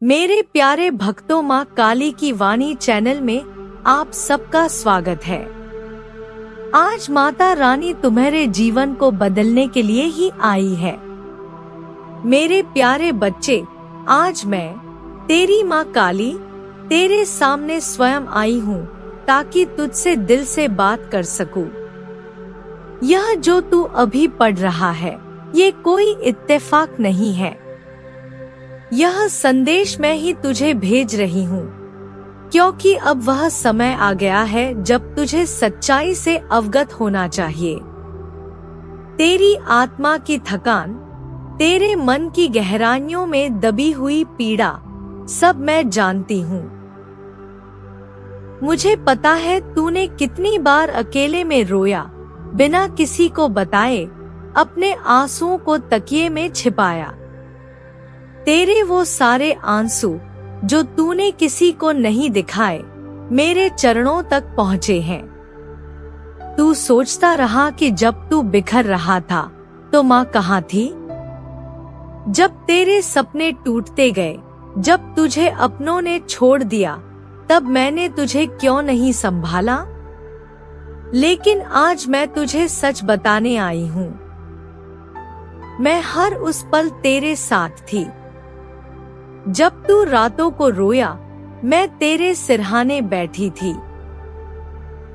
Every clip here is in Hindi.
मेरे प्यारे भक्तों, माँ काली की वाणी चैनल में आप सबका स्वागत है। आज माता रानी तुम्हारे जीवन को बदलने के लिए ही आई है। मेरे प्यारे बच्चे, आज मैं तेरी माँ काली तेरे सामने स्वयं आई हूँ ताकि तुझसे दिल से बात कर सकूं। यह जो तू अभी पढ़ रहा है, ये कोई इत्तेफाक नहीं है। यह संदेश मैं ही तुझे भेज रही हूँ, क्योंकि अब वह समय आ गया है जब तुझे सच्चाई से अवगत होना चाहिए। तेरी आत्मा की थकान, तेरे मन की गहराइयों में दबी हुई पीड़ा, सब मैं जानती हूँ। मुझे पता है तूने कितनी बार अकेले में रोया, बिना किसी को बताए अपने आंसुओं को तकिए में छिपाया। तेरे वो सारे आंसू जो तूने किसी को नहीं दिखाए, मेरे चरणों तक पहुँचे हैं। तू सोचता रहा कि जब तू बिखर रहा था तो माँ कहाँ थी? जब तेरे सपने टूटते गए, जब तुझे अपनों ने छोड़ दिया, तब मैंने तुझे क्यों नहीं संभाला? लेकिन आज मैं तुझे सच बताने आई हूँ। मैं हर उस पल तेरे साथ थी। जब तू रातों को रोया, मैं तेरे सिरहाने बैठी थी।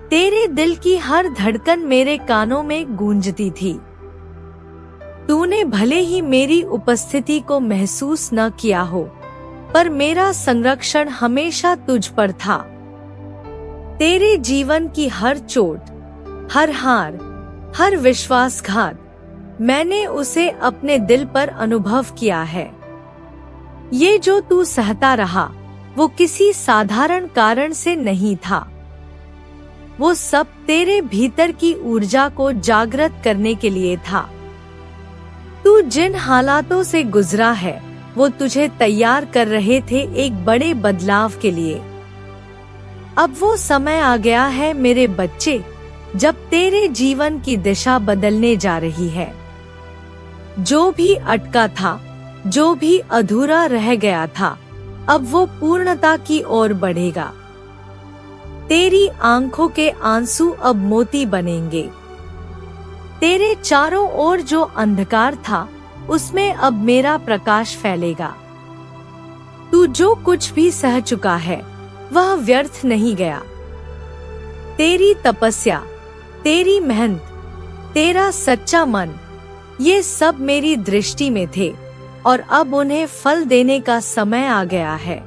तेरे दिल की हर धड़कन मेरे कानों में गूंजती थी। तूने भले ही मेरी उपस्थिति को महसूस न किया हो, पर मेरा संरक्षण हमेशा तुझ पर था। तेरे जीवन की हर चोट, हर हार, हर विश्वासघात, मैंने उसे अपने दिल पर अनुभव किया है। ये जो तू सहता रहा, वो किसी साधारण कारण से नहीं था। वो सब तेरे भीतर की ऊर्जा को जागृत करने के लिए था। तू जिन हालातों से गुजरा है, वो तुझे तैयार कर रहे थे एक बड़े बदलाव के लिए। अब वो समय आ गया है मेरे बच्चे, जब तेरे जीवन की दिशा बदलने जा रही है। जो भी अटका था, जो भी अधूरा रह गया था, अब वो पूर्णता की ओर बढ़ेगा। तेरी आंखों के आंसू अब मोती बनेंगे। तेरे चारों ओर जो अंधकार था, उसमें अब मेरा प्रकाश फैलेगा। तू जो कुछ भी सह चुका है, वह व्यर्थ नहीं गया। तेरी तपस्या, तेरी मेहनत, तेरा सच्चा मन, ये सब मेरी दृष्टि में थे और अब उन्हें फल देने का समय आ गया है।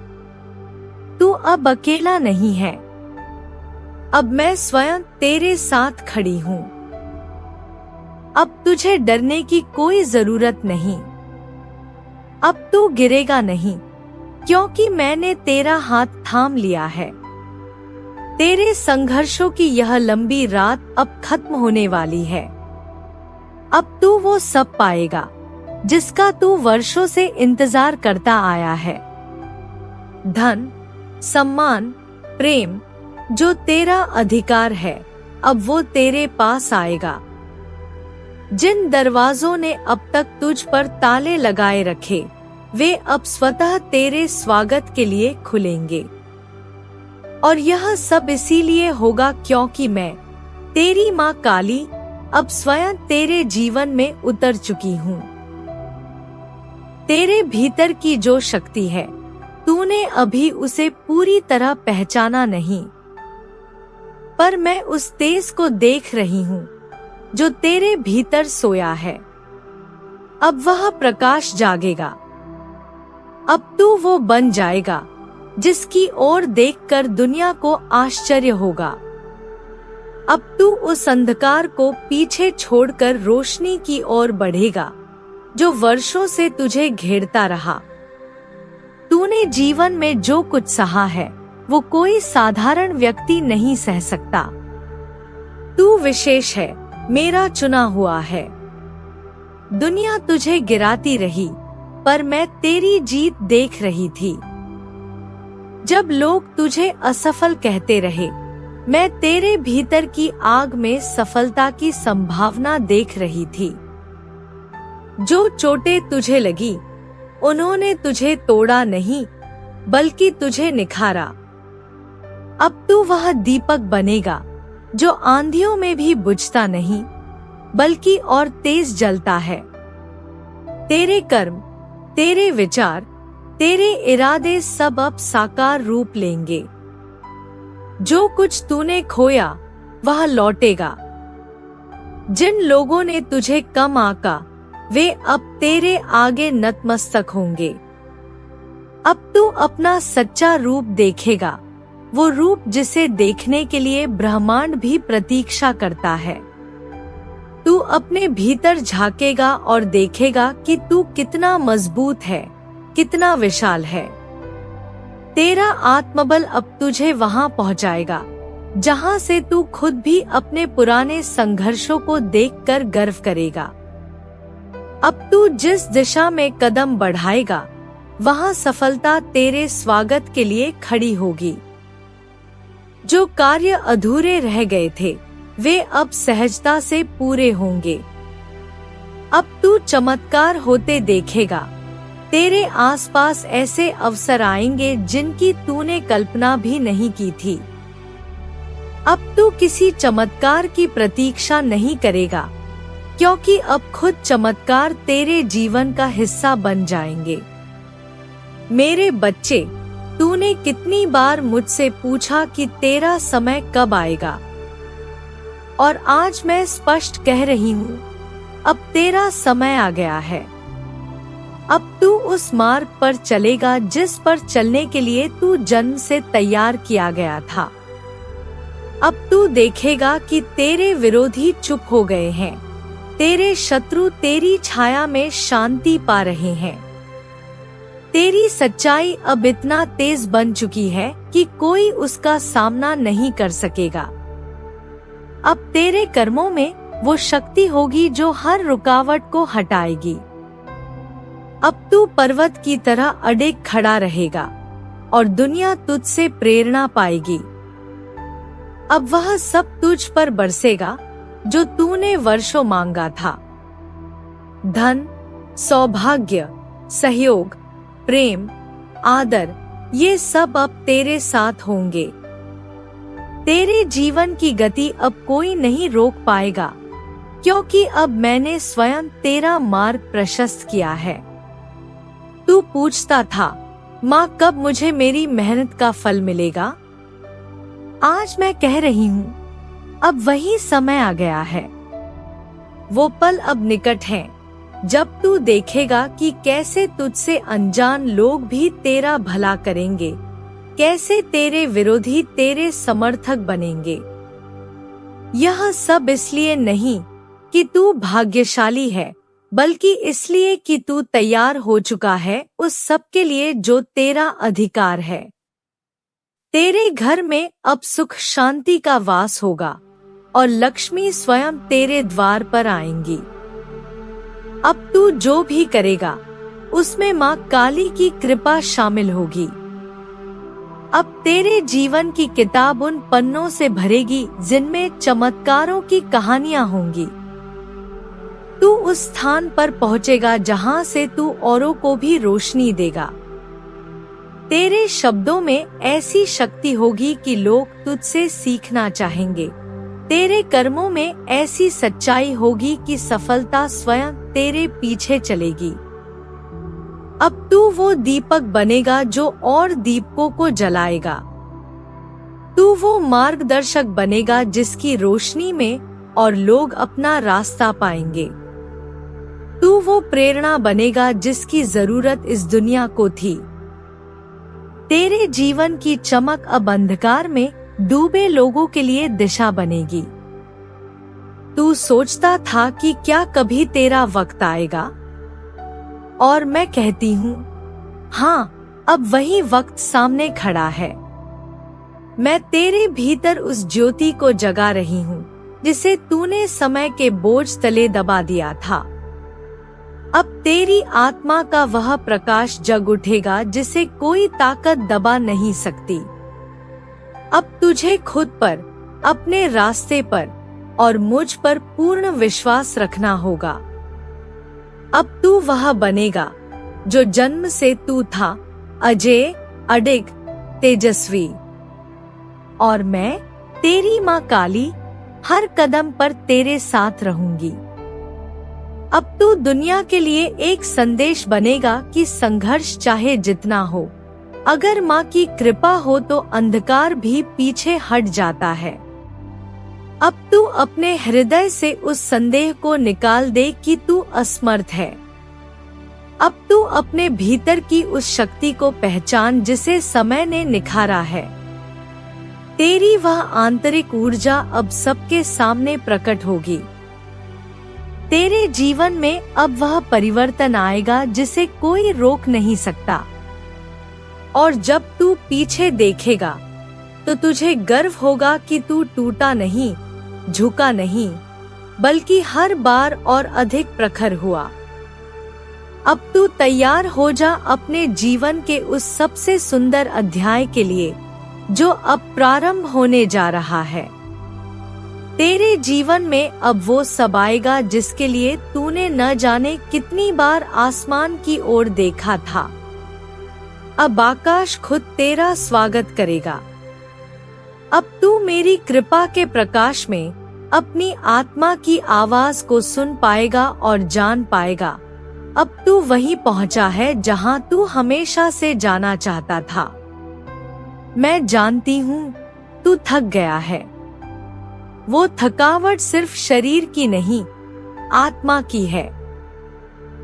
तू अब अकेला नहीं है। अब मैं स्वयं तेरे साथ खड़ी हूँ। अब तुझे डरने की कोई जरूरत नहीं। अब तू गिरेगा नहीं, क्योंकि मैंने तेरा हाथ थाम लिया है। तेरे संघर्षों की यह लंबी रात अब खत्म होने वाली है। अब तू वो सब पाएगा जिसका तू वर्षों से इंतजार करता आया है। धन, सम्मान, प्रेम, जो तेरा अधिकार है, अब वो तेरे पास आएगा। जिन दरवाजों ने अब तक तुझ पर ताले लगाए रखे, वे अब स्वतः तेरे स्वागत के लिए खुलेंगे। और यह सब इसीलिए होगा क्योंकि मैं, तेरी माँ काली, अब स्वयं तेरे जीवन में उतर चुकी हूँ। तेरे भीतर की जो शक्ति है, तूने अभी उसे पूरी तरह पहचाना नहीं, पर मैं उस तेज को देख रही हूँ जो तेरे भीतर सोया है। अब वह प्रकाश जागेगा। अब तू वो बन जाएगा जिसकी ओर देखकर दुनिया को आश्चर्य होगा। अब तू उस अंधकार को पीछे छोड़कर रोशनी की ओर बढ़ेगा जो वर्षों से तुझे घेरता रहा। तूने जीवन में जो कुछ सहा है, वो कोई साधारण व्यक्ति नहीं सह सकता। तू विशेष है, मेरा चुना हुआ है। दुनिया तुझे गिराती रही, पर मैं तेरी जीत देख रही थी। जब लोग तुझे असफल कहते रहे, मैं तेरे भीतर की आग में सफलता की संभावना देख रही थी। जो चोटें तुझे लगी, उन्होंने तुझे तोड़ा नहीं, बल्कि तुझे निखारा। अब तू वह दीपक बनेगा जो आंधियों में भी बुझता नहीं, बल्कि और तेज जलता है। तेरे कर्म, तेरे विचार, तेरे इरादे सब अब साकार रूप लेंगे। जो कुछ तूने खोया वह लौटेगा। जिन लोगों ने तुझे कम आंका वे अब तेरे आगे नतमस्तक होंगे। अब तू अपना सच्चा रूप देखेगा, वो रूप जिसे देखने के लिए ब्रह्मांड भी प्रतीक्षा करता है। तू अपने भीतर झांकेगा और देखेगा कि तू कितना मजबूत है, कितना विशाल है। तेरा आत्मबल अब तुझे वहां पहुंचाएगा जहां से तू खुद भी अपने पुराने संघर्षों को देखकर गर्व करेगा। अब तू जिस दिशा में कदम बढ़ाएगा वहां सफलता तेरे स्वागत के लिए खड़ी होगी। जो कार्य अधूरे रह गए थे वे अब सहजता से पूरे होंगे। अब तू चमत्कार होते देखेगा। तेरे आसपास ऐसे अवसर आएंगे जिनकी तूने कल्पना भी नहीं की थी। अब तू किसी चमत्कार की प्रतीक्षा नहीं करेगा, क्योंकि अब खुद चमत्कार तेरे जीवन का हिस्सा बन जाएंगे। मेरे बच्चे, तूने कितनी बार मुझसे पूछा कि तेरा समय कब आएगा, और आज मैं स्पष्ट कह रही हूँ, अब तेरा समय आ गया है। अब तू उस मार्ग पर चलेगा जिस पर चलने के लिए तू जन्म से तैयार किया गया था। अब तू देखेगा कि तेरे विरोधी चुप हो गए हैं, तेरे शत्रु तेरी छाया में शांति पा रहे हैं। तेरी सच्चाई अब इतना तेज बन चुकी है कि कोई उसका सामना नहीं कर सकेगा। अब तेरे कर्मों में वो शक्ति होगी जो हर रुकावट को हटाएगी। अब तू पर्वत की तरह अडिग खड़ा रहेगा और दुनिया तुझसे प्रेरणा पाएगी। अब वह सब तुझ पर बरसेगा जो तूने वर्षों मांगा था। धन, सौभाग्य, सहयोग, प्रेम, आदर, ये सब अब तेरे साथ होंगे। तेरे जीवन की गति अब कोई नहीं रोक पाएगा, क्योंकि अब मैंने स्वयं तेरा मार्ग प्रशस्त किया है। तू पूछता था, माँ कब मुझे मेरी मेहनत का फल मिलेगा? आज मैं कह रही हूँ, अब वही समय आ गया है। वो पल अब निकट है जब तू देखेगा कि कैसे तुझसे अनजान लोग भी तेरा भला करेंगे, कैसे तेरे विरोधी तेरे समर्थक बनेंगे। यह सब इसलिए नहीं कि तू भाग्यशाली है, बल्कि इसलिए कि तू तैयार हो चुका है उस सब के लिए जो तेरा अधिकार है। तेरे घर में अब सुख शांति का वास होगा और लक्ष्मी स्वयं तेरे द्वार पर आएंगी। अब तू जो भी करेगा उसमें माँ काली की कृपा शामिल होगी। अब तेरे जीवन की किताब उन पन्नों से भरेगी जिनमें चमत्कारों की कहानियां होंगी। तू उस स्थान पर पहुंचेगा जहां से तू औरों को भी रोशनी देगा। तेरे शब्दों में ऐसी शक्ति होगी कि लोग तुझसे सीखना चाहेंगे। तेरे कर्मों में ऐसी सच्चाई होगी कि सफलता स्वयं तेरे पीछे चलेगी। अब तू वो दीपक बनेगा जो और दीपकों को जलाएगा। तू वो मार्गदर्शक बनेगा जिसकी रोशनी में और लोग अपना रास्ता पाएंगे। तू वो प्रेरणा बनेगा जिसकी जरूरत इस दुनिया को थी। तेरे जीवन की चमक अब अंधकार में डूबे लोगों के लिए दिशा बनेगी। तू सोचता था कि क्या कभी तेरा वक्त आएगा, और मैं कहती हूँ, हाँ, अब वही वक्त सामने खड़ा है। मैं तेरे भीतर उस ज्योति को जगा रही हूँ जिसे तूने समय के बोझ तले दबा दिया था। अब तेरी आत्मा का वह प्रकाश जग उठेगा जिसे कोई ताकत दबा नहीं सकती। अब तुझे खुद पर, अपने रास्ते पर और मुझ पर पूर्ण विश्वास रखना होगा। अब तू वह बनेगा जो जन्म से तू था, अजेय, अडिग, तेजस्वी। और मैं, तेरी माँ काली, हर कदम पर तेरे साथ रहूंगी। अब तू दुनिया के लिए एक संदेश बनेगा कि संघर्ष चाहे जितना हो, अगर माँ की कृपा हो तो अंधकार भी पीछे हट जाता है। अब तू अपने हृदय से उस संदेह को निकाल दे कि तू असमर्थ है। अब तू अपने भीतर की उस शक्ति को पहचान जिसे समय ने निखारा है। तेरी वह आंतरिक ऊर्जा अब सबके सामने प्रकट होगी। तेरे जीवन में अब वह परिवर्तन आएगा जिसे कोई रोक नहीं सकता। और जब तू पीछे देखेगा तो तुझे गर्व होगा कि तू टूटा नहीं, झुका नहीं, बल्कि हर बार और अधिक प्रखर हुआ। अब तू तैयार हो जा अपने जीवन के उस सबसे सुंदर अध्याय के लिए जो अब प्रारंभ होने जा रहा है। तेरे जीवन में अब वो सब आएगा जिसके लिए तूने न जाने कितनी बार आसमान की ओर देखा था। अब आकाश खुद तेरा स्वागत करेगा। अब तू मेरी कृपा के प्रकाश में अपनी आत्मा की आवाज को सुन पाएगा और जान पाएगा। अब तू वहीं पहुंचा है जहां तू हमेशा से जाना चाहता था। मैं जानती हूँ तू थक गया है। वो थकावट सिर्फ शरीर की नहीं, आत्मा की है।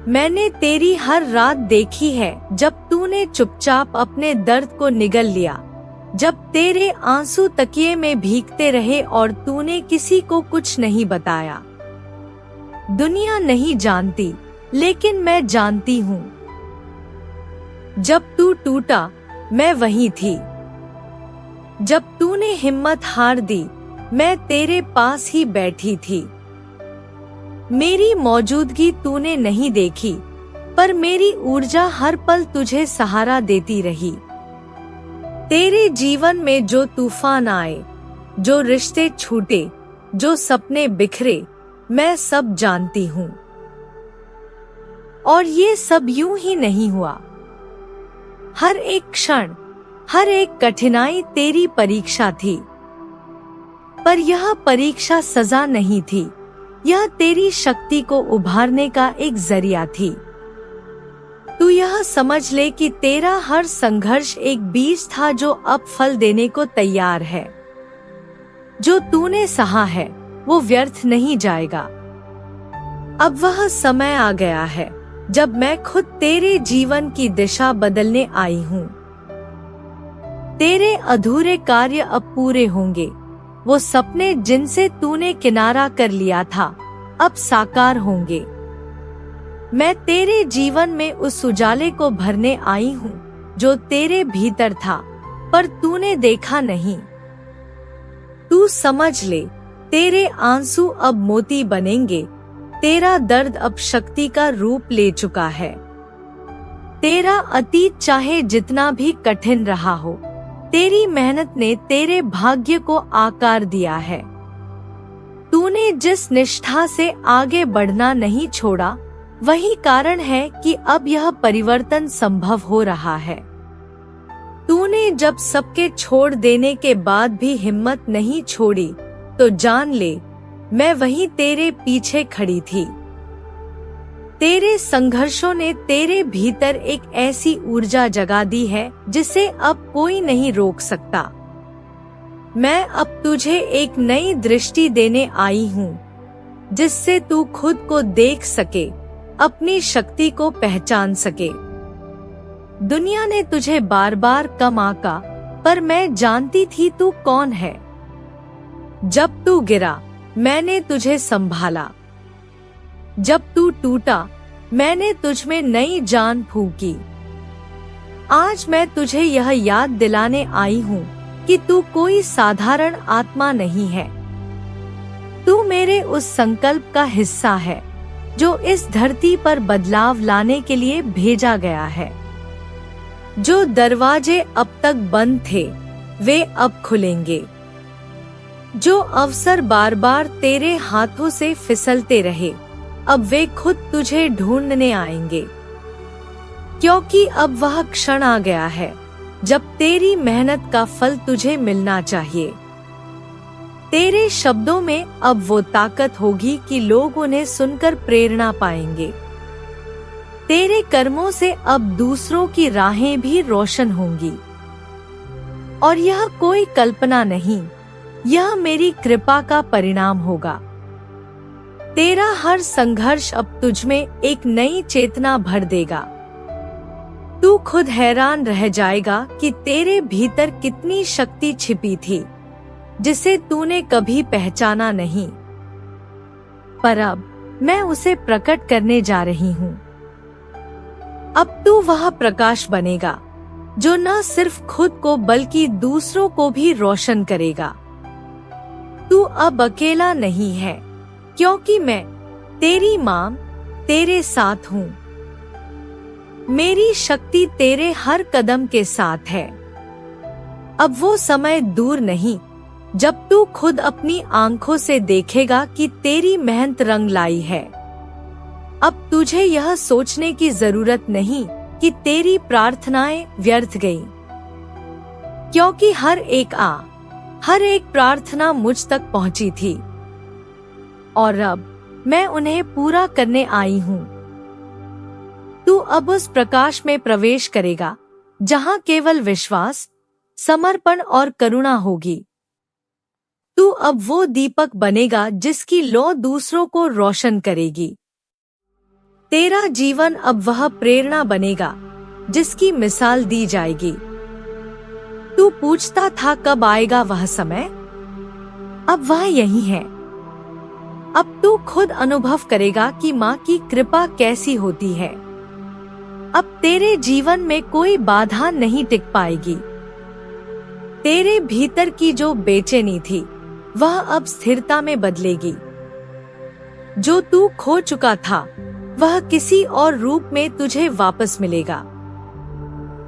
मैंने तेरी हर रात देखी है जब तूने चुपचाप अपने दर्द को निगल लिया, जब तेरे आंसू तकिए में भीगते रहे और तूने किसी को कुछ नहीं बताया। दुनिया नहीं जानती, लेकिन मैं जानती हूँ। जब तू टूटा, मैं वहीं थी। जब तूने हिम्मत हार दी, मैं तेरे पास ही बैठी थी। मेरी मौजूदगी तूने नहीं देखी, पर मेरी ऊर्जा हर पल तुझे सहारा देती रही। तेरे जीवन में जो तूफान आए, जो रिश्ते छूटे, जो सपने बिखरे, मैं सब जानती हूँ। और ये सब यूं ही नहीं हुआ। हर एक क्षण, हर एक कठिनाई तेरी परीक्षा थी। पर यह परीक्षा सजा नहीं थी, यह तेरी शक्ति को उभारने का एक जरिया थी। तू यह समझ ले कि तेरा हर संघर्ष एक बीज था जो अब फल देने को तैयार है। जो तूने सहा है वो व्यर्थ नहीं जाएगा। अब वह समय आ गया है जब मैं खुद तेरे जीवन की दिशा बदलने आई हूँ। तेरे अधूरे कार्य अब पूरे होंगे। वो सपने जिनसे तूने किनारा कर लिया था, अब साकार होंगे। मैं तेरे जीवन में उस उजाले को भरने आई हूँ जो तेरे भीतर था, पर तूने देखा नहीं। तू समझ ले, तेरे आंसू अब मोती बनेंगे। तेरा दर्द अब शक्ति का रूप ले चुका है। तेरा अतीत चाहे जितना भी कठिन रहा हो, तेरी मेहनत ने तेरे भाग्य को आकार दिया है। तूने जिस निष्ठा से आगे बढ़ना नहीं छोड़ा, वही कारण है कि अब यह परिवर्तन संभव हो रहा है। तूने जब सबके छोड़ देने के बाद भी हिम्मत नहीं छोड़ी, तो जान ले, मैं वहीं तेरे पीछे खड़ी थी। तेरे संघर्षों ने तेरे भीतर एक ऐसी ऊर्जा जगा दी है जिसे अब कोई नहीं रोक सकता। मैं अब तुझे एक नई दृष्टि देने आई हूँ, जिससे तू खुद को देख सके, अपनी शक्ति को पहचान सके। दुनिया ने तुझे बार बार कम आंका, पर मैं जानती थी तू कौन है। जब तू गिरा, मैंने तुझे संभाला। जब तू टूटा, मैंने तुझ में नई जान फूंकी। आज मैं तुझे यह याद दिलाने आई हूँ कि तू कोई साधारण आत्मा नहीं है। तू मेरे उस संकल्प का हिस्सा है जो इस धरती पर बदलाव लाने के लिए भेजा गया है। जो दरवाजे अब तक बंद थे, वे अब खुलेंगे। जो अवसर बार बार तेरे हाथों से फिसलते रहे, अब वे खुद तुझे ढूंढने आएंगे। क्योंकि अब वह क्षण आ गया है जब तेरी मेहनत का फल तुझे मिलना चाहिए। तेरे शब्दों में अब वो ताकत होगी कि लोग उन्हें सुनकर प्रेरणा पाएंगे। तेरे कर्मों से अब दूसरों की राहें भी रोशन होंगी। और यह कोई कल्पना नहीं, यह मेरी कृपा का परिणाम होगा। तेरा हर संघर्ष अब तुझमें एक नई चेतना भर देगा। तू खुद हैरान रह जाएगा कि तेरे भीतर कितनी शक्ति छिपी थी, जिसे तूने कभी पहचाना नहीं। पर अब मैं उसे प्रकट करने जा रही हूँ। अब तू वह प्रकाश बनेगा जो न सिर्फ खुद को बल्कि दूसरों को भी रोशन करेगा। तू अब अकेला नहीं है, क्योंकि मैं तेरी मां तेरे साथ हूँ। मेरी शक्ति तेरे हर कदम के साथ है। अब वो समय दूर नहीं जब तू खुद अपनी आंखों से देखेगा कि तेरी मेहनत रंग लाई है। अब तुझे यह सोचने की जरूरत नहीं कि तेरी प्रार्थनाएं व्यर्थ गईं, क्योंकि हर एक प्रार्थना मुझ तक पहुंची थी और अब मैं उन्हें पूरा करने आई हूँ। तू अब उस प्रकाश में प्रवेश करेगा जहाँ केवल विश्वास, समर्पण और करुणा होगी। तू अब वो दीपक बनेगा जिसकी लौ दूसरों को रोशन करेगी। तेरा जीवन अब वह प्रेरणा बनेगा जिसकी मिसाल दी जाएगी। तू पूछता था कब आएगा वह समय, अब वह यही है। अब तू खुद अनुभव करेगा कि माँ की कृपा कैसी होती है। अब तेरे जीवन में कोई बाधा नहीं टिक पाएगी। तेरे भीतर की जो बेचैनी थी वह अब स्थिरता में बदलेगी। जो तू खो चुका था वह किसी और रूप में तुझे वापस मिलेगा।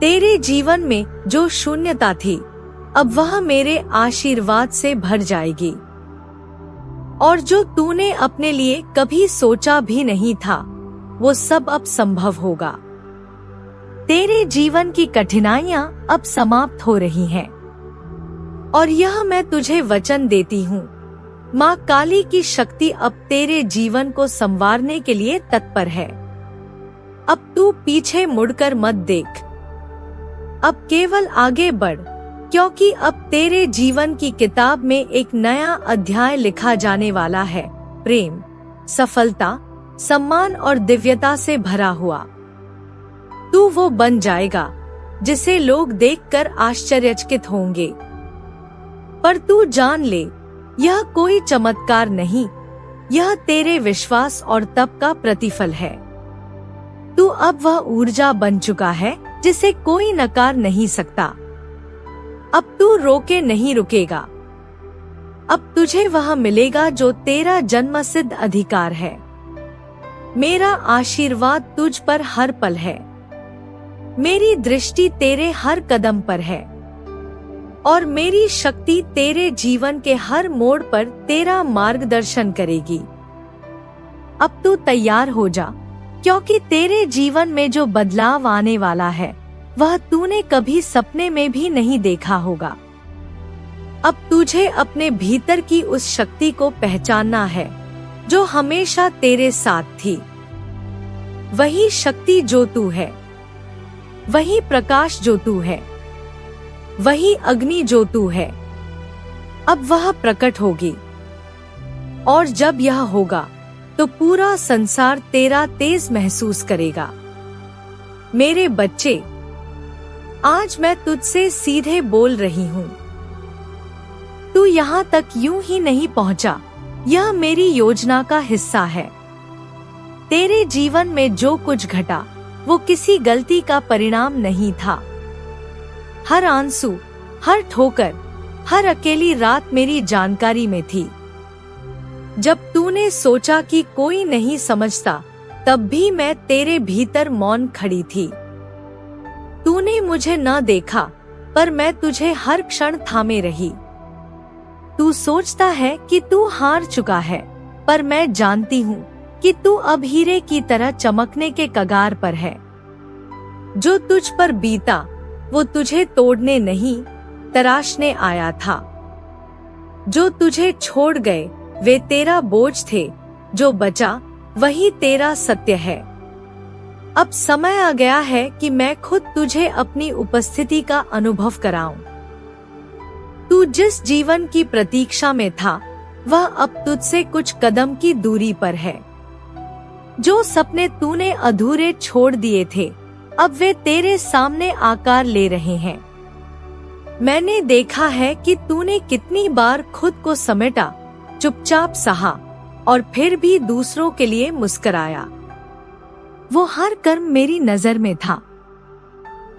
तेरे जीवन में जो शून्यता थी अब वह मेरे आशीर्वाद से भर जाएगी। और जो तूने अपने लिए कभी सोचा भी नहीं था वो सब अब संभव होगा। तेरे जीवन की कठिनाइयां अब समाप्त हो रही हैं। और यह मैं तुझे वचन देती हूँ, माँ काली की शक्ति अब तेरे जीवन को संवारने के लिए तत्पर है। अब तू पीछे मुड़कर मत देख, अब केवल आगे बढ़, क्योंकि अब तेरे जीवन की किताब में एक नया अध्याय लिखा जाने वाला है, प्रेम, सफलता, सम्मान और दिव्यता से भरा हुआ। तू वो बन जाएगा जिसे लोग देखकर आश्चर्यचकित होंगे। पर तू जान ले, यह कोई चमत्कार नहीं, यह तेरे विश्वास और तप का प्रतिफल है। तू अब वह ऊर्जा बन चुका है जिसे कोई नकार नहीं सकता। अब तू रोके नहीं रुकेगा। अब तुझे वह मिलेगा जो तेरा जन्मसिद्ध अधिकार है। मेरा आशीर्वाद तुझ पर हर पल है। मेरी दृष्टि तेरे हर कदम पर है और मेरी शक्ति तेरे जीवन के हर मोड़ पर तेरा मार्गदर्शन करेगी। अब तू तैयार हो जा, क्योंकि तेरे जीवन में जो बदलाव आने वाला है वह तूने कभी सपने में भी नहीं देखा होगा। अब तुझे अपने भीतर की उस शक्ति को पहचानना है जो हमेशा तेरे साथ थी। वही शक्ति जो तू है, वही प्रकाश जो तू है, वही अग्नि जो तू है, अब वह प्रकट होगी। और जब यह होगा तो पूरा संसार तेरा तेज महसूस करेगा। मेरे बच्चे, आज मैं तुझसे सीधे बोल रही हूँ। तू यहाँ तक यूं ही नहीं पहुँचा, यह मेरी योजना का हिस्सा है। तेरे जीवन में जो कुछ घटा वो किसी गलती का परिणाम नहीं था। हर आंसू, हर ठोकर, हर अकेली रात मेरी जानकारी में थी। जब तूने सोचा कि कोई नहीं समझता, तब भी मैं तेरे भीतर मौन खड़ी थी। तूने मुझे न देखा, पर मैं तुझे हर क्षण थामे रही। तू सोचता है कि तू हार चुका है, पर मैं जानती हूँ कि तू अब हीरे की तरह चमकने के कगार पर है। जो तुझ पर बीता वो तुझे तोड़ने नहीं, तराशने आया था। जो तुझे छोड़ गए वे तेरा बोझ थे, जो बचा वही तेरा सत्य है। अब समय आ गया है कि मैं खुद तुझे अपनी उपस्थिति का अनुभव कराऊं। तू जिस जीवन की प्रतीक्षा में था वह अब तुझसे कुछ कदम की दूरी पर है। जो सपने तूने अधूरे छोड़ दिए थे अब वे तेरे सामने आकार ले रहे हैं। मैंने देखा है कि तूने कितनी बार खुद को समेटा, चुपचाप सहा और फिर भी दूसरों के लिए मुस्कुराया। वो हर कर्म मेरी नजर में था।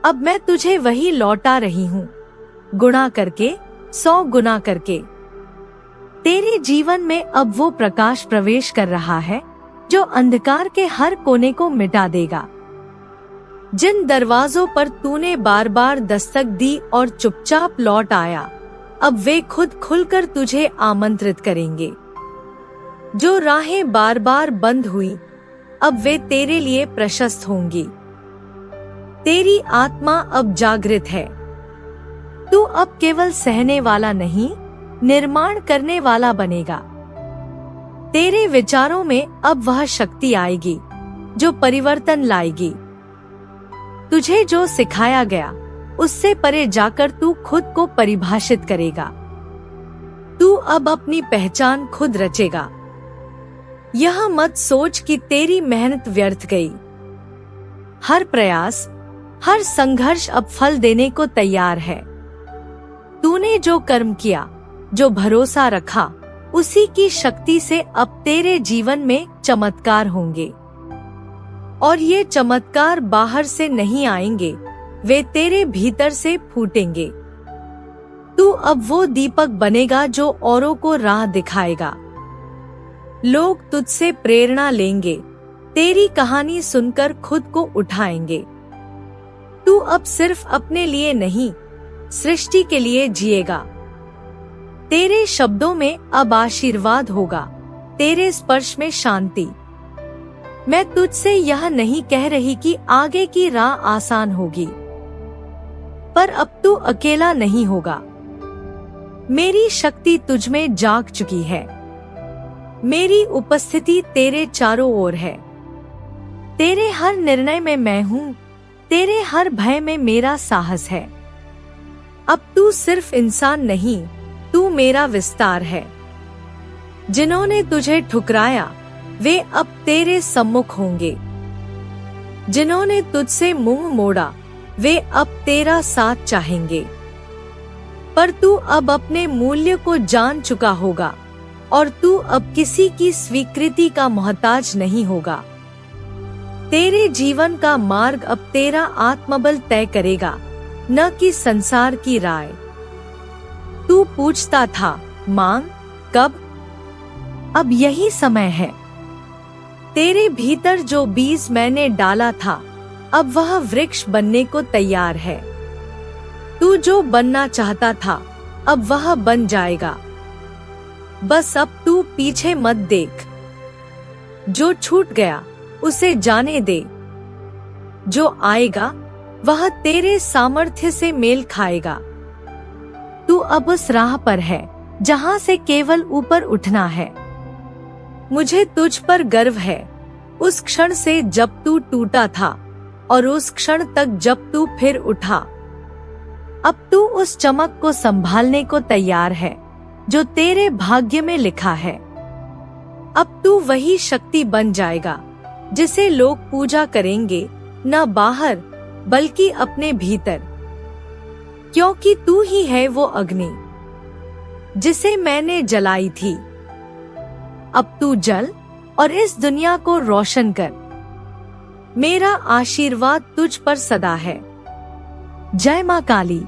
अब मैं तुझे वही लौटा रही हूँ, गुणा करके, 100 गुना करके। तेरे जीवन में अब वो प्रकाश प्रवेश कर रहा है जो अंधकार के हर कोने को मिटा देगा। जिन दरवाजों पर तूने बार बार दस्तक दी और चुपचाप लौट आया, अब वे खुद खुलकर तुझे आमंत्रित करेंगे। जो राहें बार बार बंद हुई, अब वे तेरे लिए प्रशस्त होंगी। तेरी आत्मा अब जागृत है। तू अब केवल सहने वाला नहीं, निर्माण करने वाला बनेगा। तेरे विचारों में अब वह शक्ति आएगी जो परिवर्तन लाएगी। तुझे जो सिखाया गया उससे परे जाकर तू खुद को परिभाषित करेगा। तू अब अपनी पहचान खुद रचेगा। यह मत सोच कि तेरी मेहनत व्यर्थ गई। हर प्रयास, हर संघर्ष अब फल देने को तैयार है। तूने जो कर्म किया, जो भरोसा रखा, उसी की शक्ति से अब तेरे जीवन में चमत्कार होंगे। और ये चमत्कार बाहर से नहीं आएंगे, वे तेरे भीतर से फूटेंगे। तू अब वो दीपक बनेगा जो औरों को राह दिखाएगा। लोग तुझसे प्रेरणा लेंगे, तेरी कहानी सुनकर खुद को उठाएंगे। तू अब सिर्फ अपने लिए नहीं, सृष्टि के लिए जिएगा। तेरे शब्दों में अब आशीर्वाद होगा, तेरे स्पर्श में शांति। मैं तुझसे यह नहीं कह रही कि आगे की राह आसान होगी, पर अब तू अकेला नहीं होगा। मेरी शक्ति तुझमें जाग चुकी है। मेरी उपस्थिति तेरे चारों ओर है। तेरे हर निर्णय में मैं हूँ, तेरे हर भय में मेरा साहस है। अब तू सिर्फ इंसान नहीं, तू मेरा विस्तार है। जिन्होंने तुझे ठुकराया वे अब तेरे सम्मुख होंगे। जिन्होंने तुझसे मुंह मोड़ा वे अब तेरा साथ चाहेंगे। पर तू अब अपने मूल्य को जान चुका होगा और तू अब किसी की स्वीकृति का मोहताज नहीं होगा। तेरे जीवन का मार्ग अब तेरा आत्मबल तय करेगा, न कि संसार की राय। तू पूछता था, मांग कब? अब यही समय है। तेरे भीतर जो बीज मैंने डाला था अब वह वृक्ष बनने को तैयार है। तू जो बनना चाहता था अब वह बन जाएगा। बस अब तू पीछे मत देख। जो छूट गया उसे जाने दे। जो आएगा वह तेरे सामर्थ्य से मेल खाएगा। तू अब उस राह पर है जहां से केवल ऊपर उठना है। मुझे तुझ पर गर्व है, उस क्षण से जब तू टूटा था और उस क्षण तक जब तू फिर उठा। अब तू उस चमक को संभालने को तैयार है जो तेरे भाग्य में लिखा है। अब तू वही शक्ति बन जाएगा जिसे लोग पूजा करेंगे, न बाहर बल्कि अपने भीतर। क्योंकि तू ही है वो अग्नि जिसे मैंने जलाई थी। अब तू जल और इस दुनिया को रोशन कर। मेरा आशीर्वाद तुझ पर सदा है। जय मां काली।